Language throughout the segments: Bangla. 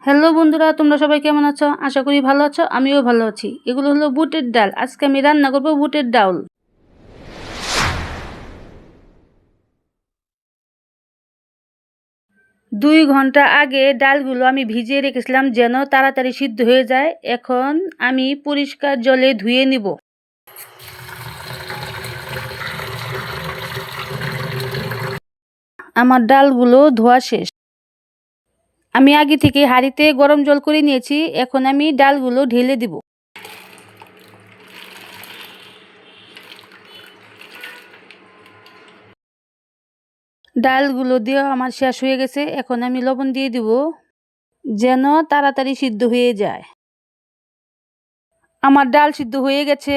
হ্যালো বন্ধুরা, তোমরা সবাই কেমন আছো? আশা করি ভালো আছো। আমিও ভালো আছি। এগুলো হলো বুটের ডাল। আজকে আমি রান্না করব বুটের ডাল। 2 ঘন্টা আগে ডালগুলো আমি ভিজিয়ে রেখেছিলাম যেন তাড়াতাড়ি সিদ্ধ হয়ে যায়। এখন আমি পরিষ্কার জলে ধুয়ে নিব। আমার ডালগুলো ধোয়া শেষ। আমি আগে থেকে হাঁড়িতে গরম জল করে নিয়েছি। এখন আমি ডালগুলো ঢেলে দিব। ডালগুলো দিয়ে আমার শেষ হয়ে গেছে। এখন আমি লবণ দিয়ে দিব যেন তাড়াতাড়ি সিদ্ধ হয়ে যায়। আমার ডাল সিদ্ধ হয়ে গেছে।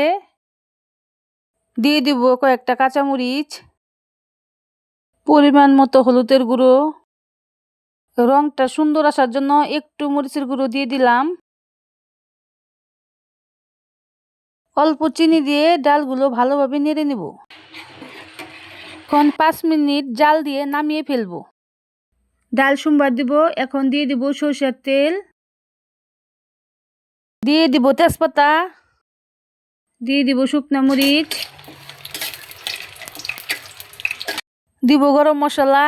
দিয়ে দিব কয়েকটা কাঁচামরিচ, পরিমাণ মতো হলুদের গুঁড়ো, রংটা সুন্দর আসার জন্য একটু মরিচের গুঁড়ো দিয়ে দিলাম। অল্প চিনি দিয়ে ডালগুলো ভালোভাবে নেড়ে নেব। এখন 5 মিনিট জাল দিয়ে নামিয়ে ফেলবো। ডাল সোমবার দিব। এখন দিয়ে দিব সরষের তেল, দিয়ে দিব তেজপাতা, দিয়ে দিব শুকনা মরিচ, দিব গরম মশলা,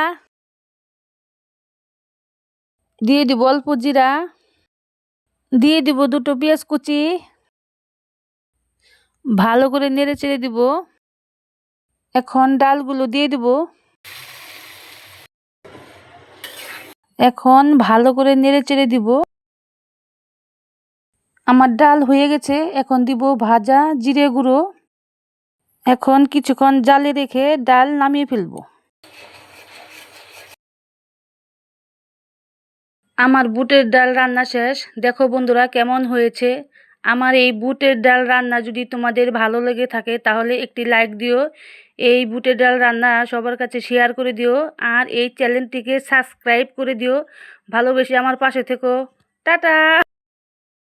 দিয়ে দিব অল্প জিরা, দিয়ে দিব 2টো পেঁয়াজ কুচি। ভালো করে নেড়ে চেড়ে দিব। এখন ডালগুলো দিয়ে দিব। এখন ভালো করে নেড়ে চেড়ে দিব। আমার ডাল হয়ে গেছে। এখন দিব ভাজা জিরে গুঁড়ো। এখন কিছুক্ষণ জালে রেখে ডাল নামিয়ে ফেলবো। আমার বুটের ডাল রান্না শেষ। দেখো বন্ধুরা কেমন হয়েছে। আমার এই বুটের ডাল রান্না যদি তোমাদের ভালো লেগে থাকে তাহলে একটি লাইক দিও। এই বুটের ডাল রান্না সবার কাছে শেয়ার করে দিও। আর এই চ্যানেলটিকে সাবস্ক্রাইব করে দিও। ভালোবেসে আমার পাশে থেকো। টাটা।